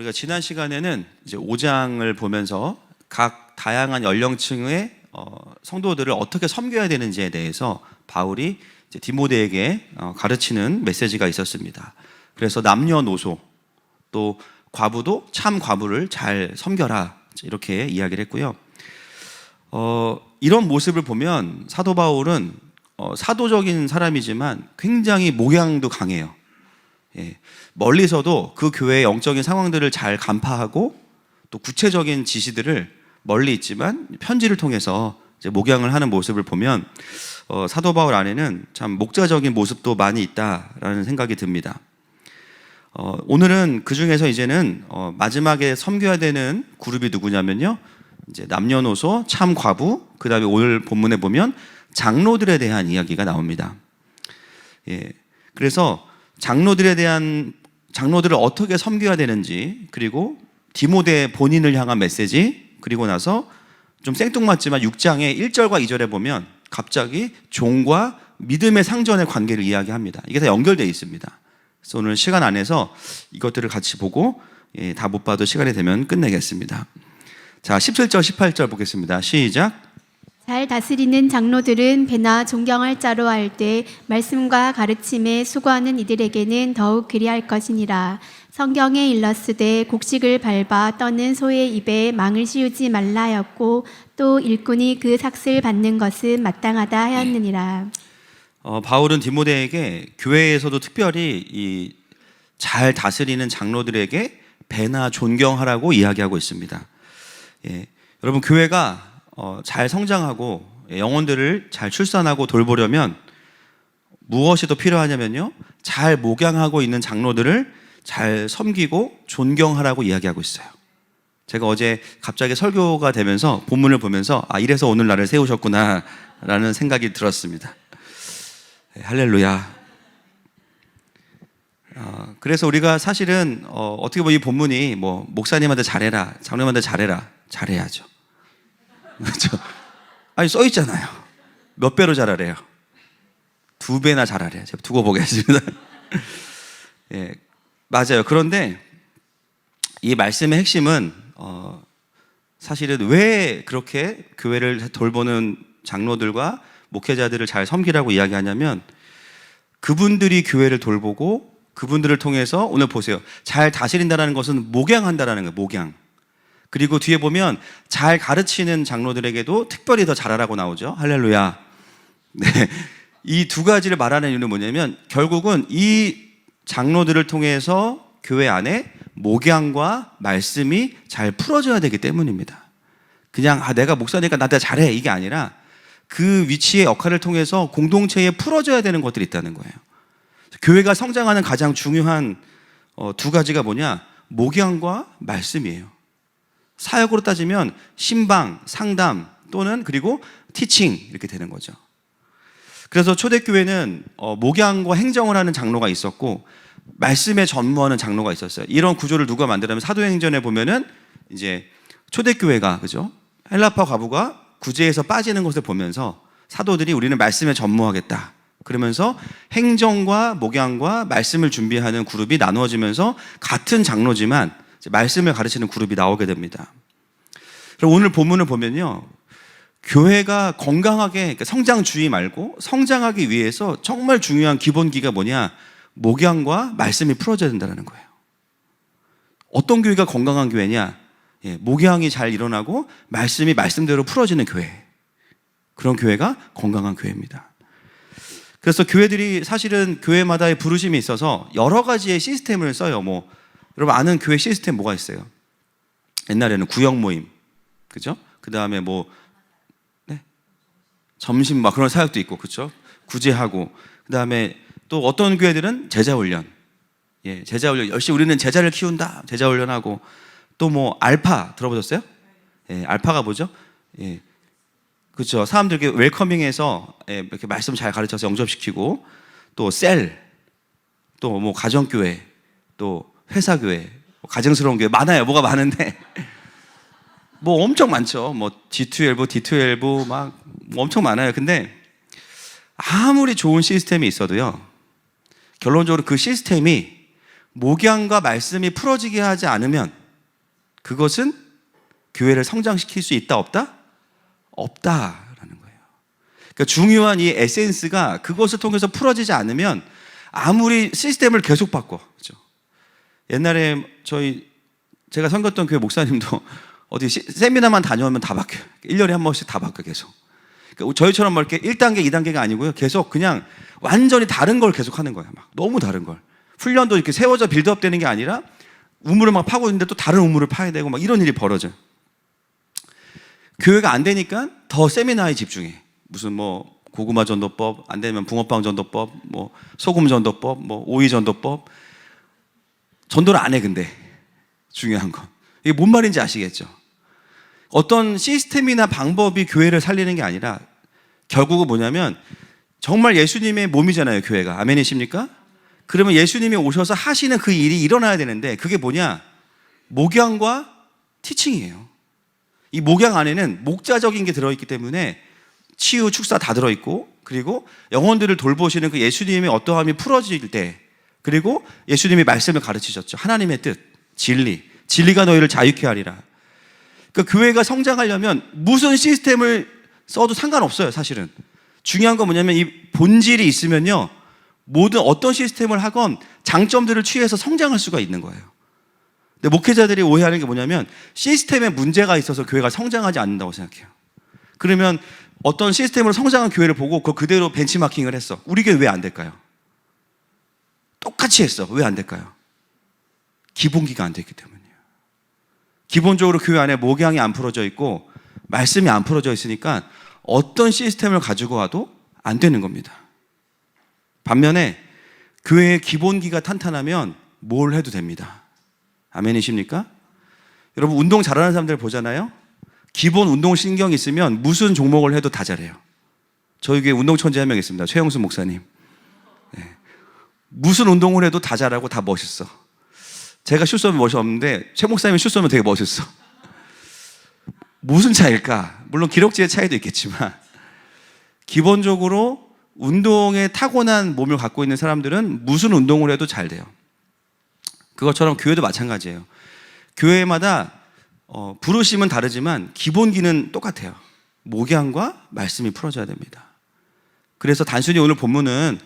우리가 지난 시간에는 이제 5장을 보면서 각 다양한 연령층의 성도들을 어떻게 섬겨야 되는지에 대해서 바울이 이제 디모데에게 가르치는 메시지가 있었습니다. 그래서 남녀노소 또 과부도 참 과부를 잘 섬겨라 이렇게 이야기를 했고요. 이런 모습을 보면 사도 바울은 사도적인 사람이지만 굉장히 목양도 강해요. 멀리서도 그 교회의 영적인 상황들을 잘 간파하고 또 구체적인 지시들을 멀리 있지만 편지를 통해서 이제 목양을 하는 모습을 보면 사도 바울 안에는 참 목자적인 모습도 많이 있다라는 생각이 듭니다. 오늘은 그 중에서 이제는 마지막에 섬겨야 되는 그룹이 누구냐면요, 이제 남녀노소, 참 과부, 그 다음에 오늘 본문에 보면 장로들에 대한 이야기가 나옵니다. 그래서 장로들을 어떻게 섬겨야 되는지, 그리고 디모데 본인을 향한 메시지, 그리고 나서 좀 생뚱맞지만 6장의 1절과 2절에 보면 갑자기 종과 믿음의 상전의 관계를 이야기합니다. 이게 다 연결되어 있습니다. 그래서 오늘 시간 안에서 이것들을 같이 보고 다 못 봐도 시간이 되면 끝내겠습니다. 자, 17절, 18절 보겠습니다. 시작. 잘 다스리는 장로들은 배나 존경할 자로 할 때 말씀과 가르침에 수고하는 이들에게는 더욱 그리할 것이니라. 성경에 일렀으되 곡식을 밟아 떠는 소의 입에 망을 씌우지 말라 하였고 또 일꾼이 그 삭슬 받는 것은 마땅하다 하였느니라. 바울은 디모데에게 교회에서도 특별히 이 잘 다스리는 장로들에게 배나 존경하라고 이야기하고 있습니다. 여러분, 교회가 잘 성장하고 영혼들을 잘 출산하고 돌보려면 무엇이 더 필요하냐면요, 잘 목양하고 있는 장로들을 잘 섬기고 존경하라고 이야기하고 있어요. 제가 어제 갑자기 설교가 되면서 본문을 보면서 이래서 오늘 나를 세우셨구나 라는 생각이 들었습니다. 할렐루야. 그래서 우리가 사실은 어떻게 보면 이 본문이 뭐 목사님한테 잘해라, 장로님한테 잘해라, 잘해야죠. 그렇죠? 아니, 써 있잖아요. 몇 배로 잘하래요? 2배나 잘하래요. 제가 두고 보겠습니다. 맞아요. 그런데 이 말씀의 핵심은 사실은 왜 그렇게 교회를 돌보는 장로들과 목회자들을 잘 섬기라고 이야기하냐면, 그분들이 교회를 돌보고 그분들을 통해서, 오늘 보세요, 잘 다스린다는 것은 목양한다는 거예요. 목양. 그리고 뒤에 보면 잘 가르치는 장로들에게도 특별히 더 잘하라고 나오죠. 할렐루야. 네. 이 두 가지를 말하는 이유는 뭐냐면, 결국은 이 장로들을 통해서 교회 안에 목양과 말씀이 잘 풀어져야 되기 때문입니다. 그냥 내가 목사니까 나한테 잘해 이게 아니라 그 위치의 역할을 통해서 공동체에 풀어져야 되는 것들이 있다는 거예요. 교회가 성장하는 가장 중요한 두 가지가 뭐냐? 목양과 말씀이에요. 사역으로 따지면 신방, 상담 또는 그리고 티칭 이렇게 되는 거죠. 그래서 초대교회는 목양과 행정을 하는 장로가 있었고 말씀에 전무하는 장로가 있었어요. 이런 구조를 누가 만들냐면, 사도행전에 보면은 이제 초대교회가, 그죠? 헬라파 과부가 구제에서 빠지는 것을 보면서 사도들이 우리는 말씀에 전무하겠다 그러면서 행정과 목양과 말씀을 준비하는 그룹이 나누어지면서 같은 장로지만 말씀을 가르치는 그룹이 나오게 됩니다. 그럼 오늘 본문을 보면요, 교회가 건강하게, 그러니까 성장주의 말고 성장하기 위해서 정말 중요한 기본기가 뭐냐? 목양과 말씀이 풀어져야 된다는 거예요. 어떤 교회가 건강한 교회냐? 목양이 잘 일어나고 말씀이 말씀대로 풀어지는 교회, 그런 교회가 건강한 교회입니다. 그래서 교회들이 사실은 교회마다의 부르심이 있어서 여러 가지의 시스템을 써요. 뭐 여러분 아는 교회 시스템 뭐가 있어요? 옛날에는 구역 모임, 그죠? 그 다음에 점심 막 그런 사역도 있고, 그렇죠? 구제하고, 그 다음에 또 어떤 교회들은 제자훈련, 제자훈련 열심히 우리는 제자를 키운다, 제자훈련하고, 또 뭐 알파 들어보셨어요? 알파가 뭐죠? 그렇죠. 사람들에게 웰커밍해서 이렇게 말씀 잘 가르쳐서 영접시키고, 또 셀, 또 뭐 가정교회, 또 회사교회, 가정스러운 교회 많아요. 뭐가 많은데 뭐 엄청 많죠. 뭐 G12, D12 막 엄청 많아요. 근데 아무리 좋은 시스템이 있어도요, 결론적으로 그 시스템이 목양과 말씀이 풀어지게 하지 않으면 그것은 교회를 성장시킬 수 있다 없다? 없다라는 거예요. 그러니까 중요한 이 에센스가 그것을 통해서 풀어지지 않으면 아무리 시스템을 계속 바꿔. 그렇죠? 옛날에 제가 섬겼던 교회 목사님도 어디 세미나만 다녀오면 다 바뀌어요. 1년에 한 번씩 다 바뀌어 계속. 그러니까 저희처럼 뭐 이렇게 1단계, 2단계가 아니고요. 계속 그냥 완전히 다른 걸 계속 하는 거예요. 막 너무 다른 걸. 훈련도 이렇게 세워져 빌드업 되는 게 아니라 우물을 막 파고 있는데 또 다른 우물을 파야 되고 막 이런 일이 벌어져요. 교회가 안 되니까 더 세미나에 집중해. 무슨 뭐 고구마 전도법, 안 되면 붕어빵 전도법, 뭐 소금 전도법, 뭐 오이 전도법. 전도를 안 해. 근데 중요한 건 이게 뭔 말인지 아시겠죠? 어떤 시스템이나 방법이 교회를 살리는 게 아니라 결국은 뭐냐면 정말 예수님의 몸이잖아요, 교회가. 아멘이십니까? 그러면 예수님이 오셔서 하시는 그 일이 일어나야 되는데 그게 뭐냐? 목양과 티칭이에요. 이 목양 안에는 목자적인 게 들어있기 때문에 치유, 축사 다 들어있고, 그리고 영혼들을 돌보시는 그 예수님의 어떠함이 풀어질 때, 그리고 예수님이 말씀을 가르치셨죠. 하나님의 뜻, 진리가 너희를 자유케 하리라. 그러니까 교회가 성장하려면 무슨 시스템을 써도 상관없어요, 사실은. 중요한 건 뭐냐면 이 본질이 있으면요, 모든 어떤 시스템을 하건 장점들을 취해서 성장할 수가 있는 거예요. 근데 목회자들이 오해하는 게 뭐냐면 시스템에 문제가 있어서 교회가 성장하지 않는다고 생각해요. 그러면 어떤 시스템으로 성장한 교회를 보고 그거 그대로 벤치마킹을 했어. 우리 교회 왜 안 될까요? 똑같이 했어. 왜 안 될까요? 기본기가 안 됐기 때문이에요. 기본적으로 교회 안에 목양이 안 풀어져 있고 말씀이 안 풀어져 있으니까 어떤 시스템을 가지고 와도 안 되는 겁니다. 반면에 교회의 기본기가 탄탄하면 뭘 해도 됩니다. 아멘이십니까? 여러분 운동 잘하는 사람들 보잖아요. 기본 운동 신경이 있으면 무슨 종목을 해도 다 잘해요. 저희 교회 운동 천재 한 명 있습니다. 최영수 목사님. 네. 무슨 운동을 해도 다 잘하고 다 멋있어. 제가 슛 쏘면 멋이 없는데 최 목사님이 슛 쏘면 되게 멋있어. 무슨 차이일까? 물론 기록지의 차이도 있겠지만 기본적으로 운동에 타고난 몸을 갖고 있는 사람들은 무슨 운동을 해도 잘 돼요. 그것처럼 교회도 마찬가지예요. 교회마다 부르심은 다르지만 기본기는 똑같아요. 목양과 말씀이 풀어져야 됩니다. 그래서 단순히 오늘 본문은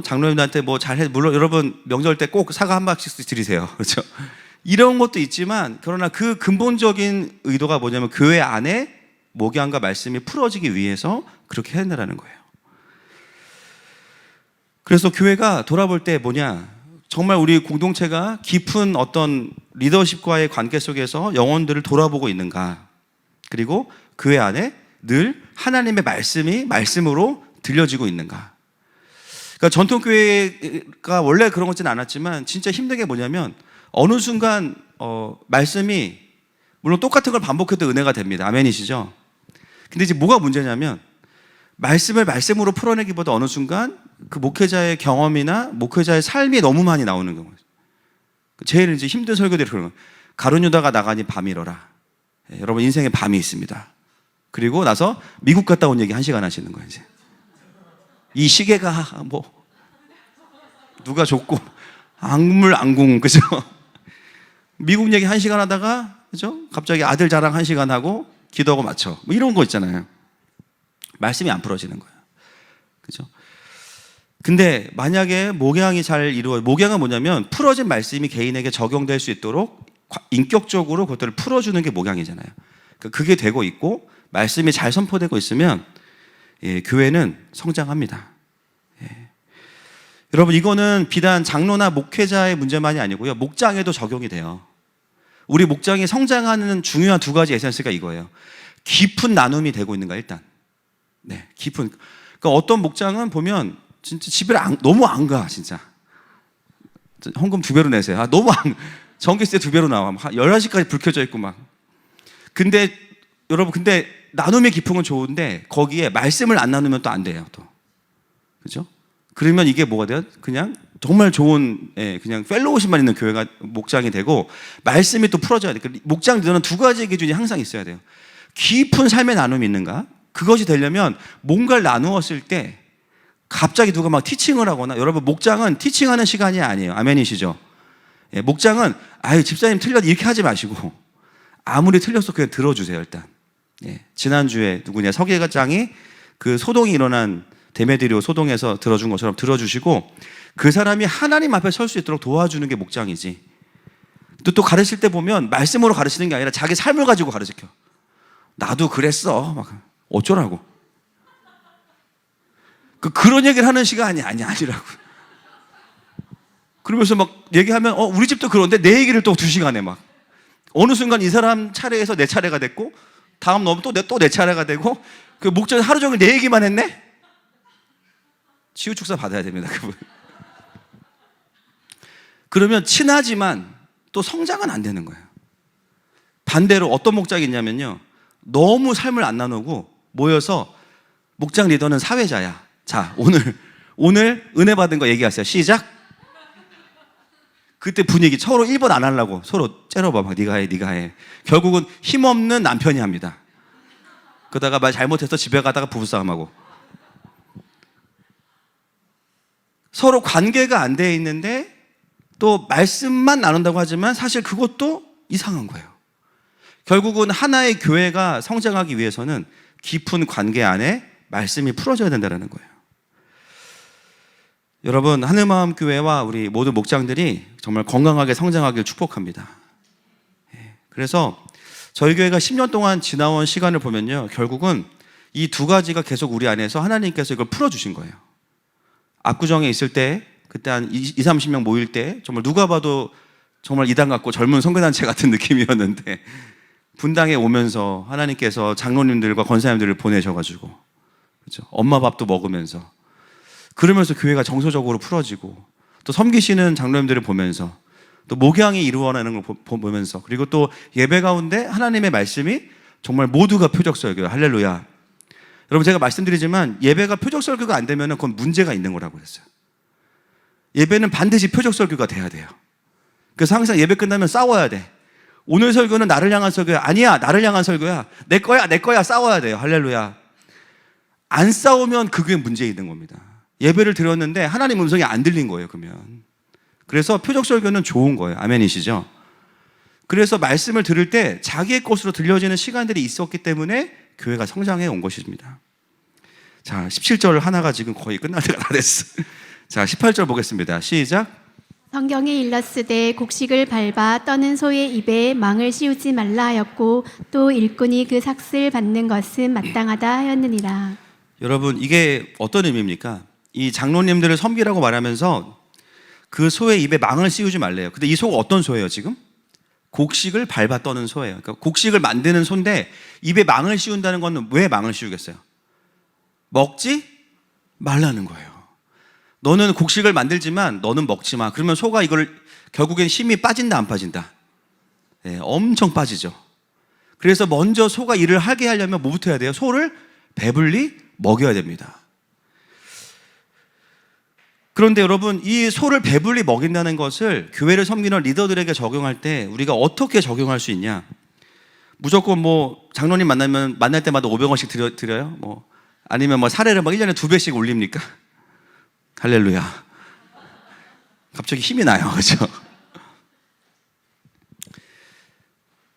장로님들한테 뭐 잘해, 물론 여러분 명절 때 꼭 사과 한 박씩 드리세요. 그렇죠? 이런 것도 있지만 그러나 그 근본적인 의도가 뭐냐면 교회 안에 목양과 말씀이 풀어지기 위해서 그렇게 해낸다는 거예요. 그래서 교회가 돌아볼 때 뭐냐, 정말 우리 공동체가 깊은 어떤 리더십과의 관계 속에서 영혼들을 돌아보고 있는가, 그리고 교회 안에 늘 하나님의 말씀이 말씀으로 들려지고 있는가. 그러니까 전통교회가 원래 그런 것은 않았지만 진짜 힘든 게 뭐냐면 어느 순간 말씀이 물론 똑같은 걸 반복해도 은혜가 됩니다. 아멘이시죠? 근데 이제 뭐가 문제냐면 말씀을 말씀으로 풀어내기보다 어느 순간 그 목회자의 경험이나 목회자의 삶이 너무 많이 나오는 경우예요. 제일 이제 힘든 설교들이 그런 거예요. 가룟유다가 나가니 밤이러라. 여러분 인생에 밤이 있습니다. 그리고 나서 미국 갔다 온 얘기 1시간 하시는 거예요. 이제 이 시계가 뭐 누가 줬고 앙물앙궁, 그죠? 미국 얘기 1시간 하다가, 그죠? 갑자기 아들 자랑 1시간 하고 기도하고 마쳐. 뭐 이런 거 있잖아요. 말씀이 안 풀어지는 거예요. 그죠? 근데 만약에 목양이 잘 목양은 뭐냐면 풀어진 말씀이 개인에게 적용될 수 있도록 인격적으로 그것들을 풀어주는 게 목양이잖아요. 그게 되고 있고 말씀이 잘 선포되고 있으면 교회는 성장합니다. 여러분 이거는 비단 장로나 목회자의 문제만이 아니고요, 목장에도 적용이 돼요. 우리 목장이 성장하는 중요한 2가지 에센스가 이거예요. 깊은 나눔이 되고 있는가, 일단. 네, 깊은. 그러니까 어떤 목장은 보면 진짜 집에 너무 안 가, 진짜. 헌금 2배로 내세요. 너무 전기세 2배로 나와. 11시까지 불 켜져 있고 막. 근데 여러분, 근데 나눔의 깊은 건 좋은데 거기에 말씀을 안 나누면 또 안 돼요, 또. 그죠? 그러면 이게 뭐가 돼요? 그냥 정말 좋은, 그냥 펠로우십만 있는 교회가 목장이 되고 말씀이 또 풀어져야 돼요. 목장 리더는 2가지 기준이 항상 있어야 돼요. 깊은 삶의 나눔이 있는가? 그것이 되려면 뭔가를 나누었을 때 갑자기 누가 막 티칭을 하거나, 여러분 목장은 티칭하는 시간이 아니에요. 아멘이시죠? 예, 목장은 아유 집사님 틀렸 이렇게 하지 마시고 아무리 틀렸어 그냥 들어주세요 일단. 예, 지난주에 누구냐 서계장이 그 소동이 일어난 데메드리오 소동에서 들어준 것처럼 들어주시고 그 사람이 하나님 앞에 설 수 있도록 도와주는 게 목장이지. 또 가르칠 때 보면 말씀으로 가르치는 게 아니라 자기 삶을 가지고 가르쳐. 나도 그랬어. 막 어쩌라고. 그런 얘기를 하는 시간이 아니라고. 그러면서 막 얘기하면 우리 집도 그런데 내 얘기를 또 2시간에 막 어느 순간 이 사람 차례에서 내 차례가 됐고 다음 넘으면 또 내 차례가 되고 그 목장이 하루 종일 내 얘기만 했네? 치유축사 받아야 됩니다 그분. 그러면 친하지만 또 성장은 안 되는 거예요. 반대로 어떤 목장이 있냐면요 너무 삶을 안 나누고 모여서 목장 리더는 사회자야. 자 오늘 은혜 받은 거 얘기하세요. 시작. 그때 분위기 서로 1번 안 하려고 서로 째려봐. 막 네가 해. 결국은 힘없는 남편이 합니다. 그러다가 말 잘못해서 집에 가다가 부부싸움하고. 서로 관계가 안 돼 있는데 또 말씀만 나눈다고 하지만 사실 그것도 이상한 거예요. 결국은 하나의 교회가 성장하기 위해서는 깊은 관계 안에 말씀이 풀어져야 된다는 거예요. 여러분 하늘마음 교회와 우리 모든 목장들이 정말 건강하게 성장하길 축복합니다. 그래서 저희 교회가 10년 동안 지나온 시간을 보면요 결국은 이 2가지가 계속 우리 안에서 하나님께서 이걸 풀어주신 거예요. 압구정에 있을 때 그때 한 20-30명 모일 때 정말 누가 봐도 정말 이단 같고 젊은 선교단체 같은 느낌이었는데 분당에 오면서 하나님께서 장로님들과 권사님들을 보내셔가지고 그렇죠? 엄마 밥도 먹으면서 그러면서 교회가 정서적으로 풀어지고 또 섬기시는 장로님들을 보면서 또 목양이 이루어나는 걸 보면서 그리고 또 예배 가운데 하나님의 말씀이 정말 모두가 표적설교예요. 할렐루야. 여러분 제가 말씀드리지만 예배가 표적설교가 안 되면 그건 문제가 있는 거라고 했어요. 예배는 반드시 표적설교가 돼야 돼요. 그래서 항상 예배 끝나면 싸워야 돼. 오늘 설교는 나를 향한 설교야. 아니야 나를 향한 설교야. 내 거야 싸워야 돼요. 할렐루야. 안 싸우면 그게 문제 있는 겁니다. 예배를 드렸는데 하나님 음성이 안 들린 거예요 그러면. 그래서 표적설교는 좋은 거예요. 아멘이시죠? 그래서 말씀을 들을 때 자기의 것으로 들려지는 시간들이 있었기 때문에 교회가 성장해 온 것입니다. 자 17절 하나가 지금 거의 끝날 때가 다 됐어. 자 18절 보겠습니다. 시작. 성경에 일렀으되 곡식을 밟아 떠는 소의 입에 망을 씌우지 말라 하였고 또 일꾼이 그 삭슬 받는 것은 마땅하다 하였느니라. 여러분 이게 어떤 의미입니까? 이 장로님들을 섬기라고 말하면서 그 소의 입에 망을 씌우지 말래요. 근데 이 소가 어떤 소예요 지금? 곡식을 밟아 떠는 소예요. 그러니까 곡식을 만드는 소인데 입에 망을 씌운다는 건 왜 망을 씌우겠어요? 먹지 말라는 거예요. 너는 곡식을 만들지만 너는 먹지 마. 그러면 소가 이걸 결국엔 힘이 빠진다 안 빠진다? 네, 엄청 빠지죠. 그래서 먼저 소가 일을 하게 하려면 뭐부터 해야 돼요? 소를 배불리 먹여야 됩니다. 그런데 여러분 이 소를 배불리 먹인다는 것을 교회를 섬기는 리더들에게 적용할 때 우리가 어떻게 적용할 수 있냐? 무조건 뭐 장로님 만날 때마다 500원씩 드려요? 뭐 아니면 뭐 사례를 막 1년에 2배씩 올립니까? 할렐루야. 갑자기 힘이 나요. 그렇죠?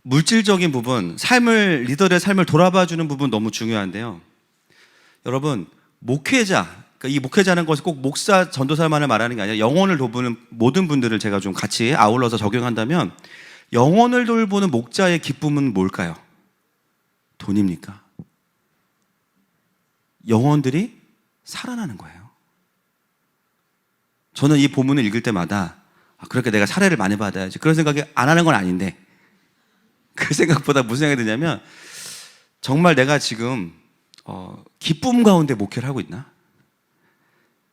물질적인 부분, 리더들의 삶을 돌아봐주는 부분 너무 중요한데요. 여러분 목회자, 그러니까 이 목회자는 것이 꼭 목사, 전도사만을 말하는 게 아니라 영혼을 돌보는 모든 분들을 제가 좀 같이 아울러서 적용한다면 영혼을 돌보는 목자의 기쁨은 뭘까요? 돈입니까? 영혼들이 살아나는 거예요. 저는 이 본문을 읽을 때마다 그렇게 내가 사례를 많이 받아야지 그런 생각이 안 하는 건 아닌데 그 생각보다 무슨 생각이 드냐면 정말 내가 지금 기쁨 가운데 목회를 하고 있나?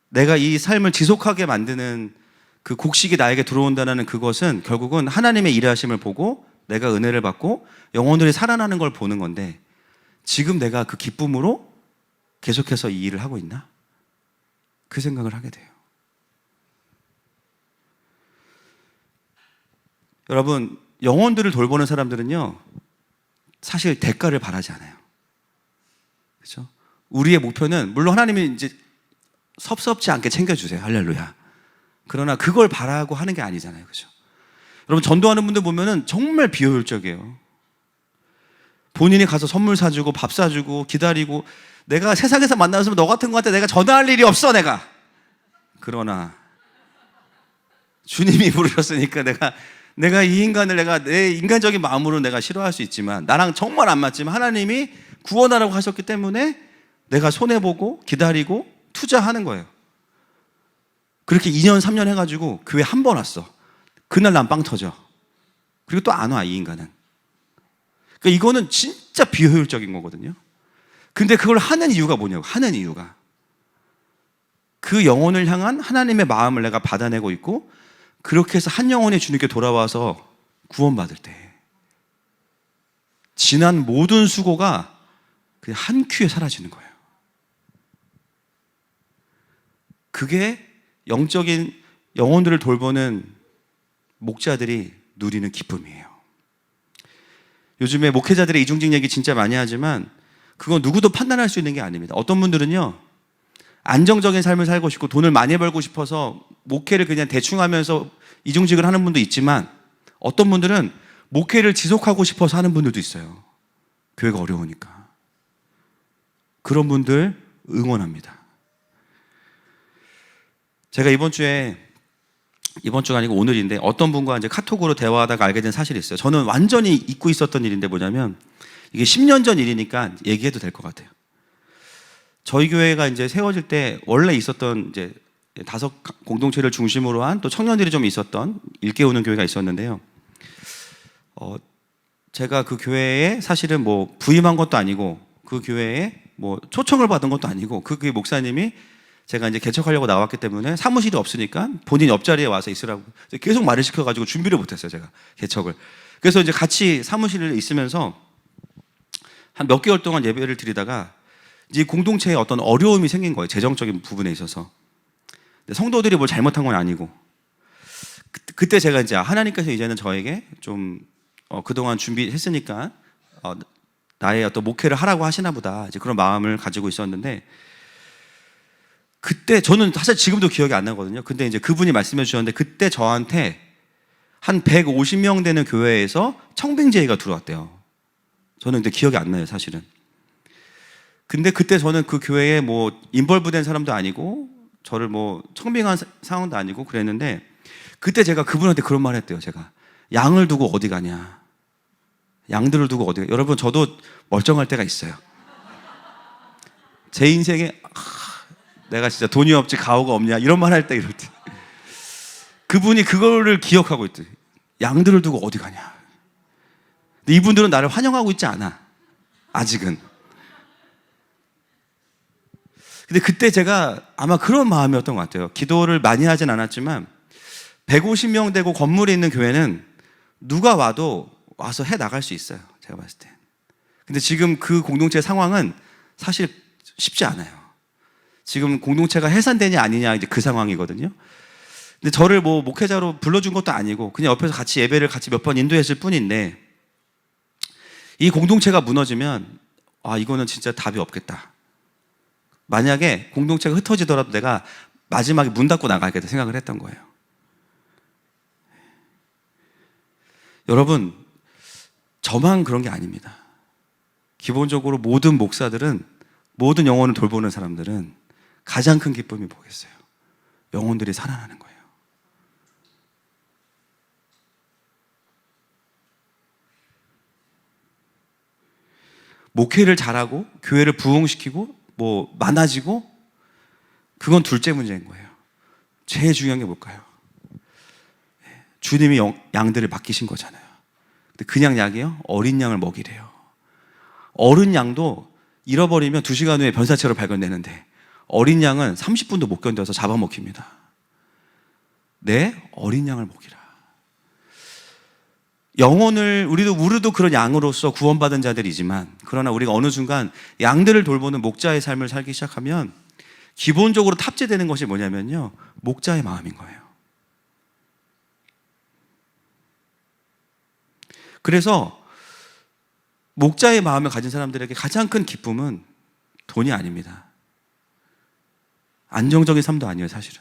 내가 이 삶을 지속하게 만드는 그 곡식이 나에게 들어온다는 그것은 결국은 하나님의 일하심을 보고 내가 은혜를 받고 영혼들이 살아나는 걸 보는 건데 지금 내가 그 기쁨으로 계속해서 이 일을 하고 있나? 그 생각을 하게 돼요. 여러분 영혼들을 돌보는 사람들은요 사실 대가를 바라지 않아요. 그렇죠? 우리의 목표는 물론 하나님이 이제 섭섭지 않게 챙겨주세요. 할렐루야. 그러나 그걸 바라고 하는 게 아니잖아요. 그렇죠? 여러분, 전도하는 분들 보면은 정말 비효율적이에요. 본인이 가서 선물 사주고 밥 사주고 기다리고, 내가 세상에서 만나서 너 같은 거한테 내가 전화할 일이 없어 내가. 그러나 주님이 부르셨으니까 내가 이 인간을 내가 내 인간적인 마음으로 내가 싫어할 수 있지만, 나랑 정말 안 맞지만 하나님이 구원하라고 하셨기 때문에 내가 손해보고 기다리고 투자하는 거예요. 그렇게 2년 3년 해가지고 교회 한 번 왔어. 그날 난 빵 터져. 그리고 또 안 와, 이 인간은. 그러니까 이거는 진짜 비효율적인 거거든요. 근데 그걸 하는 이유가 뭐냐고. 하는 이유가 그 영혼을 향한 하나님의 마음을 내가 받아내고 있고, 그렇게 해서 한 영혼이 주님께 돌아와서 구원받을 때 지난 모든 수고가 그냥 한 큐에 사라지는 거예요. 그게 영적인 영혼들을 돌보는 목자들이 누리는 기쁨이에요. 요즘에 목회자들의 이중직 얘기 진짜 많이 하지만 그건 누구도 판단할 수 있는 게 아닙니다. 어떤 분들은요, 안정적인 삶을 살고 싶고 돈을 많이 벌고 싶어서 목회를 그냥 대충 하면서 이중직을 하는 분도 있지만, 어떤 분들은 목회를 지속하고 싶어서 하는 분들도 있어요. 교회가 어려우니까. 그런 분들 응원합니다. 제가 이번 주가 아니고 오늘인데 어떤 분과 이제 카톡으로 대화하다가 알게 된 사실이 있어요. 저는 완전히 잊고 있었던 일인데, 뭐냐면 이게 10년 전 일이니까 얘기해도 될 것 같아요. 저희 교회가 이제 세워질 때 원래 있었던 이제 5 공동체를 중심으로 한 또 청년들이 좀 있었던 일깨우는 교회가 있었는데요. 제가 그 교회에 사실은 뭐 부임한 것도 아니고, 그 교회에 뭐 초청을 받은 것도 아니고, 그 교회 목사님이 제가 이제 개척하려고 나왔기 때문에 사무실이 없으니까 본인 옆자리에 와서 있으라고 계속 말을 시켜가지고 준비를 못했어요, 제가 개척을. 그래서 이제 같이 사무실에 있으면서 한 몇 개월 동안 예배를 드리다가 이제 공동체에 어떤 어려움이 생긴 거예요, 재정적인 부분에 있어서. 성도들이 뭘 잘못한 건 아니고, 그때 제가 이제 하나님께서 이제는 저에게 좀 그동안 준비했으니까 나의 어떤 목회를 하라고 하시나 보다, 이제 그런 마음을 가지고 있었는데, 그때 저는 사실 지금도 기억이 안 나거든요. 근데 이제 그분이 말씀해 주셨는데, 그때 저한테 한 150명 되는 교회에서 청빙제의가 들어왔대요. 저는 근데 기억이 안 나요, 사실은. 근데 그때 저는 그 교회에 뭐 인벌브된 사람도 아니고 저를 뭐 청빙한 상황도 아니고 그랬는데, 그때 제가 그분한테 그런 말 했대요. 제가 양을 두고 어디 가냐, 양들을 두고 어디 가냐. 여러분, 저도 멀쩡할 때가 있어요. 제 인생에 내가 진짜 돈이 없지 가오가 없냐 이런 말 할 때, 이럴 때 그분이 그거를 기억하고 있대. 양들을 두고 어디 가냐. 근데 이분들은 나를 환영하고 있지 않아, 아직은. 근데 그때 제가 아마 그런 마음이었던 것 같아요. 기도를 많이 하진 않았지만 150명 되고 건물에 있는 교회는 누가 와도 와서 해 나갈 수 있어요, 제가 봤을 때. 근데 지금 그 공동체 상황은 사실 쉽지 않아요. 지금 공동체가 해산되냐 아니냐, 이제 그 상황이거든요. 근데 저를 뭐 목회자로 불러준 것도 아니고 그냥 옆에서 같이 예배를 같이 몇 번 인도했을 뿐인데, 이 공동체가 무너지면 이거는 진짜 답이 없겠다. 만약에 공동체가 흩어지더라도 내가 마지막에 문 닫고 나가야겠다 생각을 했던 거예요. 여러분, 저만 그런 게 아닙니다. 기본적으로 모든 목사들은, 모든 영혼을 돌보는 사람들은 가장 큰 기쁨이 뭐겠어요? 영혼들이 살아나는 거예요. 목회를 잘하고 교회를 부흥시키고 뭐 많아지고, 그건 둘째 문제인 거예요. 제일 중요한 게 뭘까요? 주님이 양들을 맡기신 거잖아요. 근데 그냥 약이요? 어린 양을 먹이래요. 어른 양도 잃어버리면 2시간 후에 변사체로 발견되는데, 어린 양은 30분도 못 견뎌서 잡아먹힙니다. 네, 어린 양을 먹이라. 영혼을, 우리도 그런 양으로서 구원받은 자들이지만, 그러나 우리가 어느 순간 양들을 돌보는 목자의 삶을 살기 시작하면 기본적으로 탑재되는 것이 뭐냐면요, 목자의 마음인 거예요. 그래서 목자의 마음을 가진 사람들에게 가장 큰 기쁨은 돈이 아닙니다. 안정적인 삶도 아니에요, 사실은.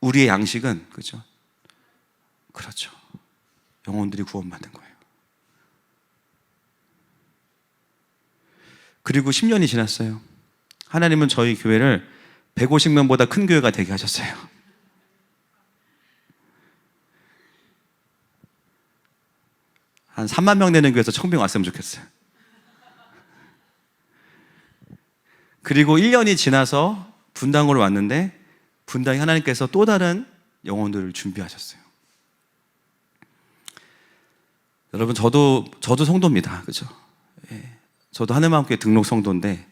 우리의 양식은, 그렇죠? 그렇죠. 영혼들이 구원받는 거예요. 그리고 10년이 지났어요. 하나님은 저희 교회를 150명보다 큰 교회가 되게 하셨어요. 한 3만 명 되는 교회에서 1000명 왔으면 좋겠어요. 그리고 1년이 지나서 분당으로 왔는데 분당에 하나님께서 또 다른 영혼들을 준비하셨어요. 여러분, 저도 성도입니다. 그죠? 예. 저도 하늘마음교회 등록 성도인데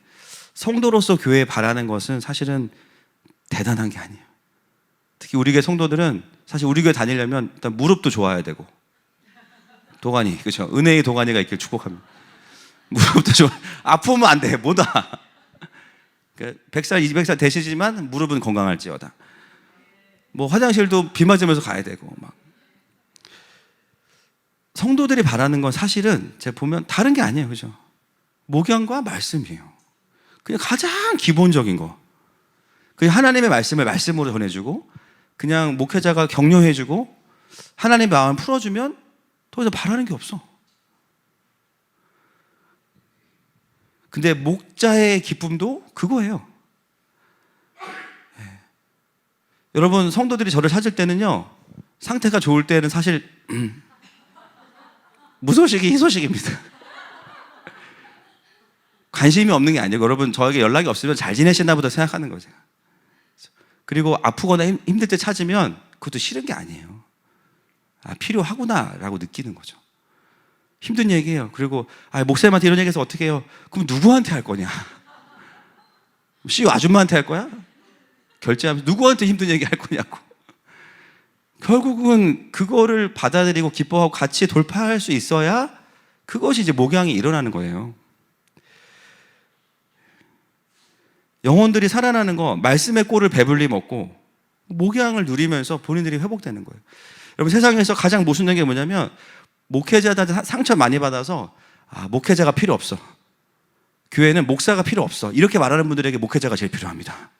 성도로서 교회에 바라는 것은 사실은 대단한 게 아니에요. 특히 우리 교회 성도들은 사실 우리 교회 다니려면 일단 무릎도 좋아야 되고, 도가니, 그렇죠? 은혜의 도가니가 있길 축복합니다. 무릎도 좋아. 아프면 안 돼. 못 와. 100살, 200살 되시지만 무릎은 건강할지어다. 뭐 화장실도 비 맞으면서 가야 되고 막. 성도들이 바라는 건 사실은 제가 보면 다른 게 아니에요. 그죠? 목양과 말씀이에요. 그냥 가장 기본적인 거. 그냥 하나님의 말씀을 말씀으로 전해주고, 그냥 목회자가 격려해주고, 하나님의 마음을 풀어주면 더 이상 바라는 게 없어. 근데 목자의 기쁨도 그거예요. 네. 여러분, 성도들이 저를 찾을 때는요, 상태가 좋을 때는 사실 무소식이 희소식입니다. 관심이 없는 게 아니고, 여러분 저에게 연락이 없으면 잘 지내시나 보다 생각하는 거죠. 그리고 아프거나 힘들 때 찾으면 그것도 싫은 게 아니에요. 아, 필요하구나 라고 느끼는 거죠. 힘든 얘기예요. 그리고 목사님한테 이런 얘기해서 어떻게 해요? 그럼 누구한테 할 거냐? CU 아줌마한테 할 거야? 결제하면서 누구한테 힘든 얘기 할 거냐고. 결국은 그거를 받아들이고 기뻐하고 같이 돌파할 수 있어야 그것이 이제 목양이 일어나는 거예요. 영혼들이 살아나는 거, 말씀의 꼴을 배불리 먹고 목양을 누리면서 본인들이 회복되는 거예요. 여러분, 세상에서 가장 모순된 게 뭐냐면, 목회자들한테 상처 많이 받아서 목회자가 필요 없어, 교회는 목사가 필요 없어, 이렇게 말하는 분들에게 목회자가 제일 필요합니다.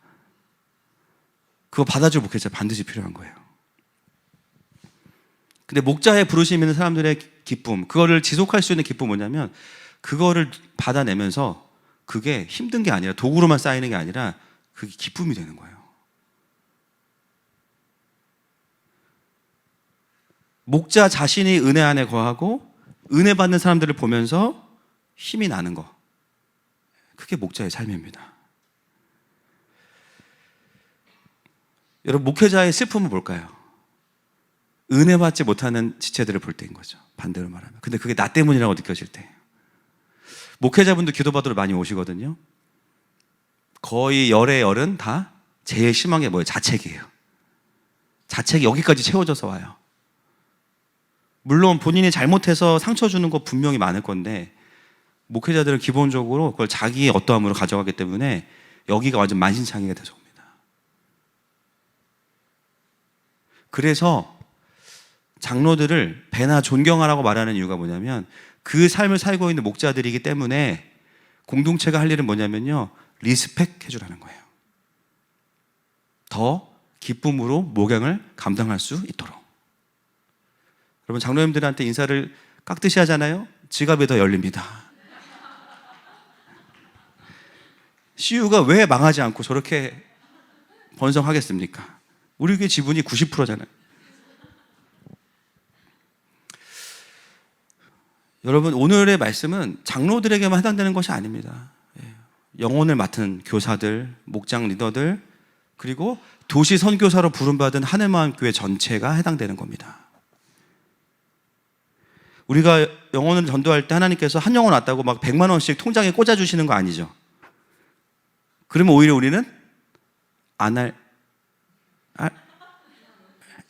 그거 받아줄 목회자 반드시 필요한 거예요. 근데 목자의 부르심 있는 사람들의 기쁨, 그거를 지속할 수 있는 기쁨은 뭐냐면, 그거를 받아내면서 그게 힘든 게 아니라, 도구로만 쌓이는 게 아니라 그게 기쁨이 되는 거예요. 목자 자신이 은혜 안에 거하고 은혜 받는 사람들을 보면서 힘이 나는 거, 그게 목자의 삶입니다. 여러분, 목회자의 슬픔은 뭘까요? 은혜 받지 못하는 지체들을 볼 때인 거죠, 반대로 말하면. 근데 그게 나 때문이라고 느껴질 때. 목회자분도 기도받으러 많이 오시거든요. 거의 열의 열은 다 제일 심한 게 뭐예요? 자책이에요. 자책이 여기까지 채워져서 와요. 물론 본인이 잘못해서 상처 주는 거 분명히 많을 건데, 목회자들은 기본적으로 그걸 자기의 어떠함으로 가져가기 때문에 여기가 완전 만신창이가 돼서 옵니다. 그래서 장로들을 배나 존경하라고 말하는 이유가 뭐냐면, 그 삶을 살고 있는 목자들이기 때문에 공동체가 할 일은 뭐냐면요, 리스펙 해주라는 거예요. 더 기쁨으로 목양을 감당할 수 있도록. 여러분, 장로님들한테 인사를 깍듯이 하잖아요. 지갑이 더 열립니다. CU가 왜 망하지 않고 저렇게 번성하겠습니까? 우리 교회 지분이 90%잖아요. 여러분, 오늘의 말씀은 장로들에게만 해당되는 것이 아닙니다. 영혼을 맡은 교사들, 목장 리더들, 그리고 도시 선교사로 부름받은 하늘마음교회 전체가 해당되는 겁니다. 우리가 영혼을 전도할 때 하나님께서 한 영혼 왔다고 막 100만 원씩 통장에 꽂아주시는 거 아니죠? 그러면 오히려 우리는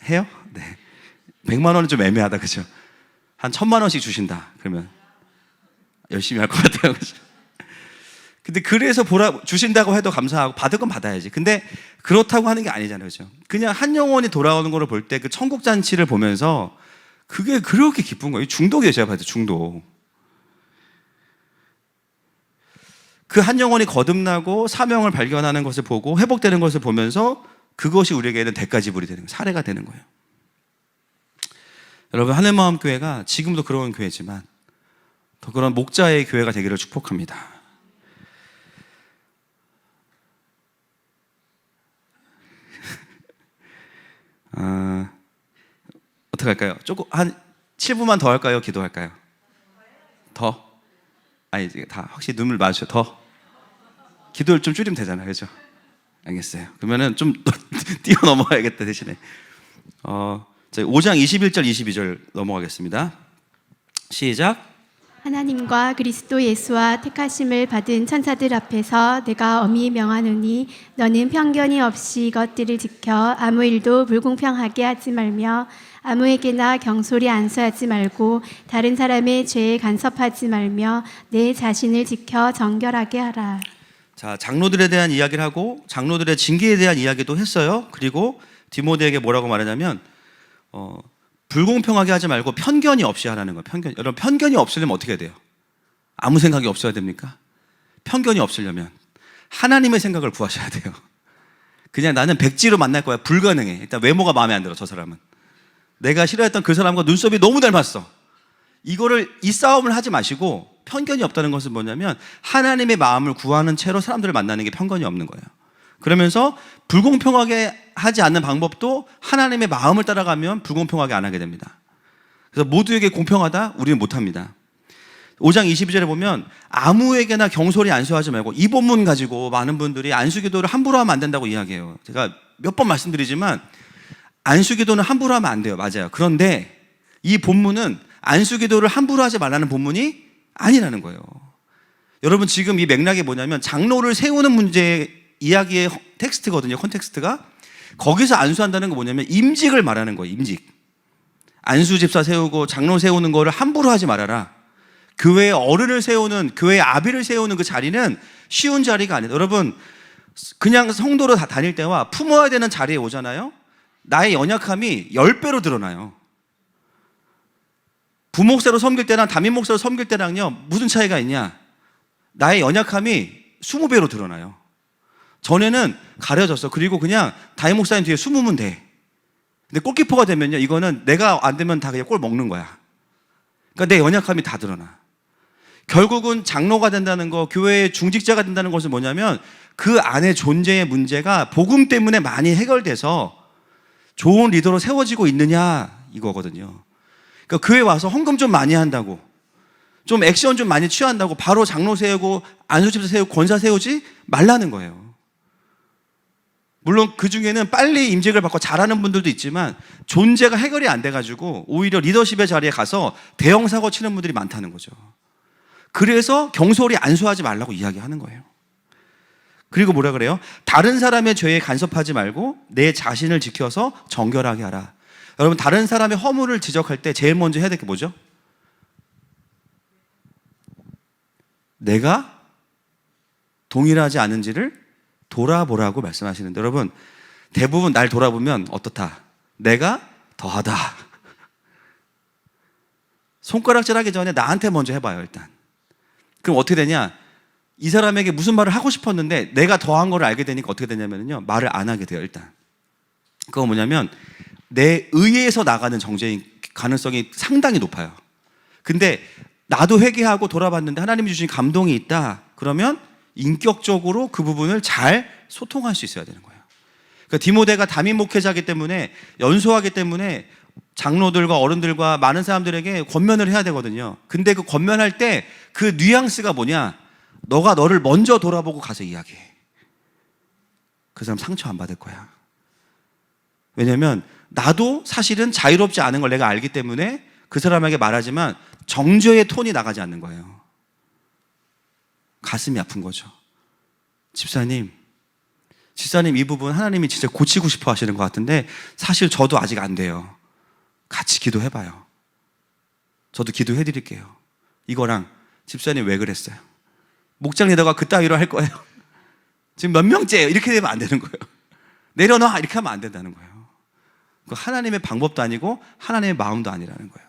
해요? 네. 100만 원은 좀 애매하다, 그죠? 한 1000만 원씩 주신다, 그러면 열심히 할 것 같아요, 그죠? 근데 그래서 주신다고 해도 감사하고 받을 건 받아야지. 근데 그렇다고 하는 게 아니잖아요, 그죠? 그냥 한 영혼이 돌아오는 걸 볼 때 그 천국잔치를 보면서 그게 그렇게 기쁜 거예요. 중독이에요, 제가 봤을 때 중독. 그 한 영혼이 거듭나고 사명을 발견하는 것을 보고 회복되는 것을 보면서 그것이 우리에게는 대가지불이 되는 거예요. 사례가 되는 거예요. 여러분, 하늘마음교회가 지금도 그런 교회지만 더 그런 목자의 교회가 되기를 축복합니다. 어떻게 할까요? 조금 한 7분만 더 할까요? 기도할까요? 더? 아니, 이제 다 확실히 눈을 마주쳐. 더? 기도를 좀 줄이면 되잖아요, 그죠? 알겠어요. 그러면은 좀 뛰어넘어야겠다 대신에. 저희 5장 21절 22절 넘어가겠습니다. 시작. 하나님과 그리스도 예수와 택하심을 받은 천사들 앞에서 내가 엄히 명하노니 너는 편견이 없이 이것들을 지켜 아무 일도 불공평하게 하지 말며 아무에게나 경솔히 안수하지 말고 다른 사람의 죄에 간섭하지 말며 내 자신을 지켜 정결하게 하라. 자, 장로들에 대한 이야기를 하고 장로들의 징계에 대한 이야기도 했어요. 그리고 디모데에게 뭐라고 말하냐면 불공평하게 하지 말고 편견이 없이 하라는 거예요. 편견. 여러분, 편견이 없으려면 어떻게 해야 돼요? 아무 생각이 없어야 됩니까? 편견이 없으려면 하나님의 생각을 구하셔야 돼요. 그냥 나는 백지로 만날 거야. 불가능해. 일단 외모가 마음에 안 들어, 저 사람은. 내가 싫어했던 그 사람과 눈썹이 너무 닮았어. 이 싸움을 하지 마시고 편견이 없다는 것은 뭐냐면 하나님의 마음을 구하는 채로 사람들을 만나는 게 편견이 없는 거예요. 그러면서 불공평하게 하지 않는 방법도 하나님의 마음을 따라가면 불공평하게 안 하게 됩니다. 그래서 모두에게 공평하다? 우리는 못합니다. 5장 22절에 보면 아무에게나 경솔히 안수하지 말고, 이 본문 가지고 많은 분들이 안수기도를 함부로 하면 안 된다고 이야기해요. 제가 몇 번 말씀드리지만 안수기도는 함부로 하면 안 돼요. 맞아요. 그런데 이 본문은 안수기도를 함부로 하지 말라는 본문이 아니라는 거예요. 여러분, 지금 이 맥락이 뭐냐면 장로를 세우는 문제 이야기의 텍스트거든요. 콘텍스트가. 거기서 안수한다는 건 뭐냐면 임직을 말하는 거예요. 임직. 안수 집사 세우고 장로 세우는 거를 함부로 하지 말아라. 교회의 어른을 세우는, 교회의 아비를 세우는 그 자리는 쉬운 자리가 아니에요. 여러분, 그냥 성도로 다닐 때와 품어야 되는 자리에 오잖아요. 나의 연약함이 10배로 드러나요. 부목사로 섬길 때랑 담임 목사로 섬길 때랑요, 무슨 차이가 있냐? 나의 연약함이 20배로 드러나요. 전에는 가려졌어. 그리고 그냥 담임 목사님 뒤에 숨으면 돼. 근데 골키퍼가 되면요, 이거는 내가 안 되면 다 그냥 골 먹는 거야. 그러니까 내 연약함이 다 드러나. 결국은 장로가 된다는 거, 교회의 중직자가 된다는 것은 뭐냐면 그 안에 존재의 문제가 복음 때문에 많이 해결돼서 좋은 리더로 세워지고 있느냐, 이거거든요. 그러니까 교회 와서 헌금 좀 많이 한다고, 좀 액션 좀 많이 취한다고 바로 장로 세우고 안수집사 세우고 권사 세우지 말라는 거예요. 물론 그 중에는 빨리 임직을 받고 잘하는 분들도 있지만 존재가 해결이 안 돼가지고 오히려 리더십의 자리에 가서 대형 사고 치는 분들이 많다는 거죠. 그래서 경솔히 안수하지 말라고 이야기하는 거예요. 그리고 뭐라 그래요? 다른 사람의 죄에 간섭하지 말고 내 자신을 지켜서 정결하게 하라. 여러분, 다른 사람의 허물을 지적할 때 제일 먼저 해야 될 게 뭐죠? 내가 동일하지 않은지를 돌아보라고 말씀하시는데, 여러분, 대부분 날 돌아보면 어떻다? 내가 더하다. 손가락질 하기 전에 나한테 먼저 해봐요, 일단. 그럼 어떻게 되냐? 이 사람에게 무슨 말을 하고 싶었는데 내가 더한 걸 알게 되니까 어떻게 되냐면요, 말을 안 하게 돼요, 일단. 그거 뭐냐면 내 의에서 나가는 정죄인 가능성이 상당히 높아요. 근데 나도 회개하고 돌아봤는데 하나님이 주신 감동이 있다. 그러면 인격적으로 그 부분을 잘 소통할 수 있어야 되는 거예요. 그러니까 디모데가 담임 목회자이기 때문에, 연소하기 때문에 장로들과 어른들과 많은 사람들에게 권면을 해야 되거든요. 근데 그 권면할 때 그 뉘앙스가 뭐냐? 너가 너를 먼저 돌아보고 가서 이야기해. 그 사람 상처 안 받을 거야. 왜냐면 나도 사실은 자유롭지 않은 걸 내가 알기 때문에 그 사람에게 말하지만 정죄의 톤이 나가지 않는 거예요. 가슴이 아픈 거죠. 집사님 이 부분 하나님이 진짜 고치고 싶어 하시는 것 같은데 사실 저도 아직 안 돼요. 같이 기도해봐요. 저도 기도해 드릴게요. 이거랑 집사님 왜 그랬어요? 목장 리더가 그따위로 할 거예요? 지금 몇 명째예요? 이렇게 되면 안 되는 거예요. 내려놔 이렇게 하면 안 된다는 거예요. 그 하나님의 방법도 아니고 하나님의 마음도 아니라는 거예요.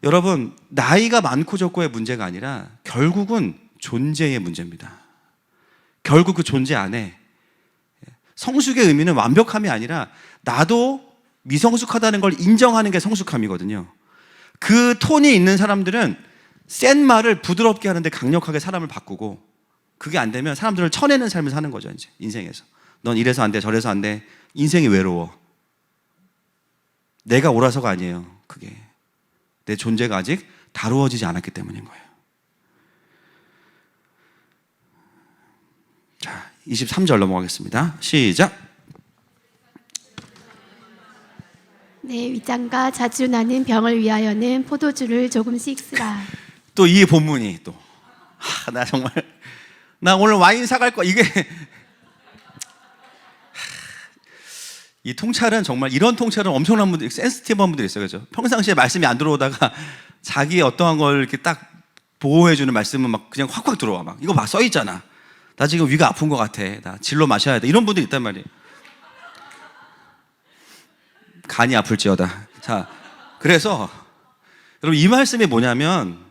여러분, 나이가 많고 적고의 문제가 아니라 결국은 존재의 문제입니다. 결국 그 존재 안에 성숙의 의미는 완벽함이 아니라 나도 미성숙하다는 걸 인정하는 게 성숙함이거든요. 그 톤이 있는 사람들은 센 말을 부드럽게 하는데 강력하게 사람을 바꾸고, 그게 안 되면 사람들을 쳐내는 삶을 사는 거죠. 이제 인생에서 넌 이래서 안 돼, 저래서 안 돼. 인생이 외로워. 내가 옳아서가 아니에요. 그게 내 존재가 아직 다루어지지 않았기 때문인 거예요. 자, 23절 넘어가겠습니다. 시작. 내 위장과 자주 나는 병을 위하여는 포도주를 조금씩 쓰라. 또 이 본문이 또 나 정말 나 오늘 와인 사갈 거. 이게 이 통찰은 정말, 이런 통찰은 엄청난 분들, 센스티브한 분들이 있어요. 그죠? 평상시에 말씀이 안 들어오다가 자기의 어떠한 걸 이렇게 딱 보호해주는 말씀은 막 그냥 확확 들어와. 막 이거 막 써있잖아. 나 지금 위가 아픈 것 같아. 나 진로 마셔야 돼. 이런 분들이 있단 말이에요. 간이 아플지어다. 자, 그래서 여러분, 이 말씀이 뭐냐면,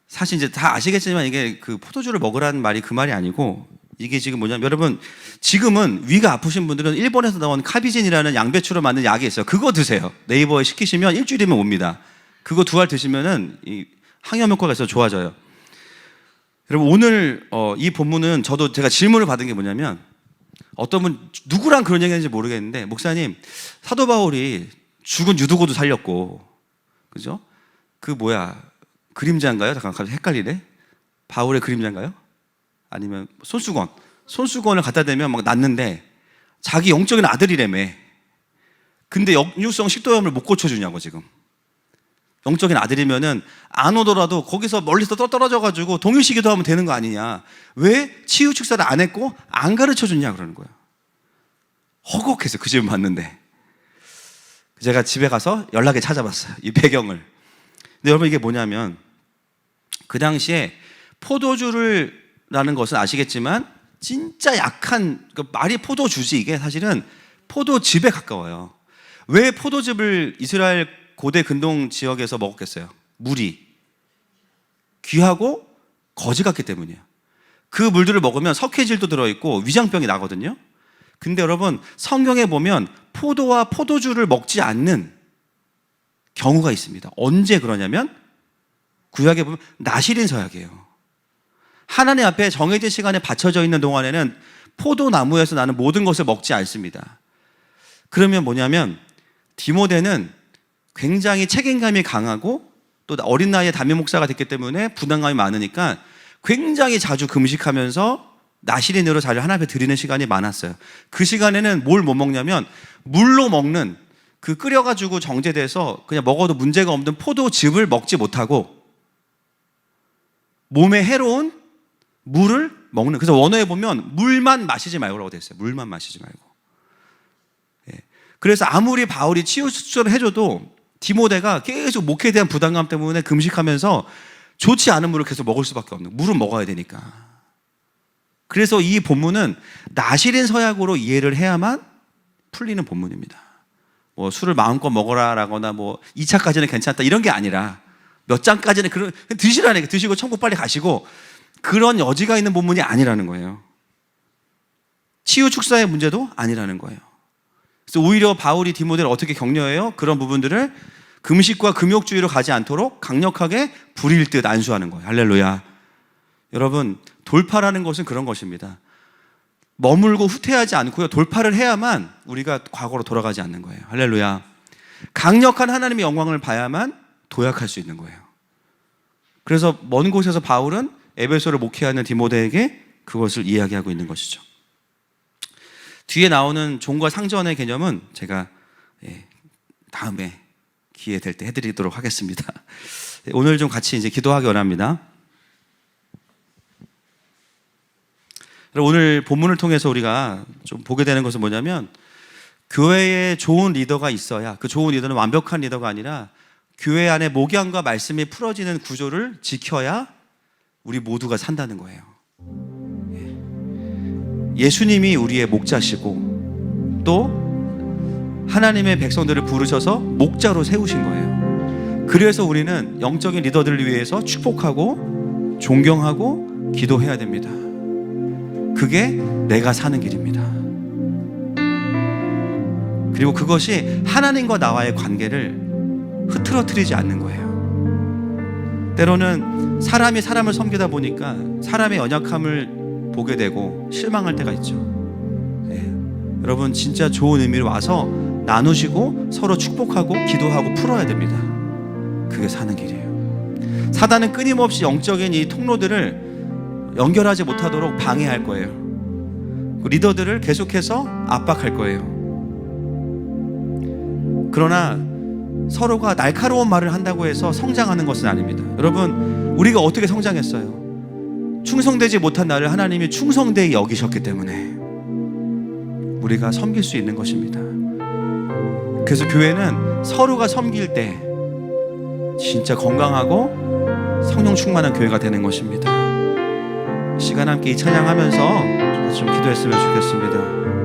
사실 이제 다 아시겠지만 이게 그 포도주를 먹으라는 말이 그 말이 아니고, 이게 지금 뭐냐면, 여러분 지금은 위가 아프신 분들은 일본에서 나온 카비진이라는 양배추로 만든 약이 있어요. 그거 드세요. 네이버에 시키시면 일주일이면 옵니다. 그거 2알 드시면은 이 항염 효과가 있어서 좋아져요. 여러분, 오늘 이 본문은 제가 질문을 받은 게 뭐냐면, 어떤 분 누구랑 그런 얘기 했는지 모르겠는데, 목사님, 사도 바울이 죽은 유두고도 살렸고, 그죠? 그 그림자인가요? 잠깐 갑자기 헷갈리네. 바울의 그림자인가요? 아니면 손수건을 갖다 대면 막 낫는데, 자기 영적인 아들이라며. 근데 역류성 식도염을 못 고쳐주냐고. 지금 영적인 아들이면은 안 오더라도 거기서 멀리서 떨어져가지고 동일시 기도하면 되는 거 아니냐. 왜 치유 축사를 안 했고 안 가르쳐 줬냐 그러는 거예요. 허걱해서 그 질문 받는데, 제가 집에 가서 연락에 찾아봤어요, 이 배경을. 근데 여러분, 이게 뭐냐면, 그 당시에 포도주라는 것은 아시겠지만 진짜 약한, 말이 포도주지, 이게 사실은 포도즙에 가까워요. 왜 포도즙을 이스라엘 고대 근동 지역에서 먹었겠어요? 물이 귀하고 거지 같기 때문이에요. 그 물들을 먹으면 석회질도 들어있고 위장병이 나거든요. 근데 여러분, 성경에 보면 포도와 포도주를 먹지 않는 경우가 있습니다. 언제 그러냐면, 구약에 보면 나실인 서약이에요. 하나님 앞에 정해진 시간에 바쳐져 있는 동안에는 포도나무에서 나는 모든 것을 먹지 않습니다. 그러면 뭐냐면, 디모데는 굉장히 책임감이 강하고 또 어린 나이에 담임 목사가 됐기 때문에 부담감이 많으니까 굉장히 자주 금식하면서 나실인으로 자기를 하나님 앞에 드리는 시간이 많았어요. 그 시간에는 뭘 못 먹냐면, 물로 먹는, 그 끓여가지고 정제돼서 그냥 먹어도 문제가 없는 포도즙을 먹지 못하고 몸에 해로운 물을 먹는. 그래서 원어에 보면 물만 마시지 말고라고 되어 있어요. 물만 마시지 말고. 예. 그래서 아무리 바울이 치유 수술을 해줘도 디모데가 계속 목회에 대한 부담감 때문에 금식하면서 좋지 않은 물을 계속 먹을 수밖에 없는, 물은 먹어야 되니까. 그래서 이 본문은 나실인 서약으로 이해를 해야만 풀리는 본문입니다. 뭐 술을 마음껏 먹어라라거나 뭐 2차까지는 괜찮다 이런 게 아니라, 몇 잔까지는 드시라니까. 드시고 천국 빨리 가시고, 그런 여지가 있는 본문이 아니라는 거예요. 치유 축사의 문제도 아니라는 거예요. 그래서 오히려 바울이 디모데를 어떻게 격려해요? 그런 부분들을 금식과 금욕주의로 가지 않도록 강력하게 불일 듯 안수하는 거예요. 할렐루야. 여러분, 돌파라는 것은 그런 것입니다. 머물고 후퇴하지 않고요, 돌파를 해야만 우리가 과거로 돌아가지 않는 거예요. 할렐루야. 강력한 하나님의 영광을 봐야만 도약할 수 있는 거예요. 그래서 먼 곳에서 바울은 에베소를 목회하는 디모데에게 그것을 이야기하고 있는 것이죠. 뒤에 나오는 종과 상전의 개념은 제가 다음에 기회 될 때 해드리도록 하겠습니다. 오늘 좀 같이 이제 기도하기 원합니다. 오늘 본문을 통해서 우리가 좀 보게 되는 것은 뭐냐면, 교회에 좋은 리더가 있어야, 그 좋은 리더는 완벽한 리더가 아니라 교회 안에 목양과 말씀이 풀어지는 구조를 지켜야 우리 모두가 산다는 거예요. 예수님이 우리의 목자시고 또 하나님의 백성들을 부르셔서 목자로 세우신 거예요. 그래서 우리는 영적인 리더들을 위해서 축복하고 존경하고 기도해야 됩니다. 그게 내가 사는 길입니다. 그리고 그것이 하나님과 나와의 관계를 흐트러뜨리지 않는 거예요. 때로는 사람이 사람을 섬기다 보니까 사람의 연약함을 보게 되고 실망할 때가 있죠. 여러분, 진짜 좋은 의미로 와서 나누시고 서로 축복하고 기도하고 풀어야 됩니다. 그게 사는 길이에요. 사단은 끊임없이 영적인 이 통로들을 연결하지 못하도록 방해할 거예요. 리더들을 계속해서 압박할 거예요. 그러나 서로가 날카로운 말을 한다고 해서 성장하는 것은 아닙니다. 여러분, 우리가 어떻게 성장했어요? 충성되지 못한 나를 하나님이 충성되게 여기셨기 때문에 우리가 섬길 수 있는 것입니다. 그래서 교회는 서로가 섬길 때 진짜 건강하고 성령 충만한 교회가 되는 것입니다. 시간 함께 이 찬양하면서 좀 기도했으면 좋겠습니다.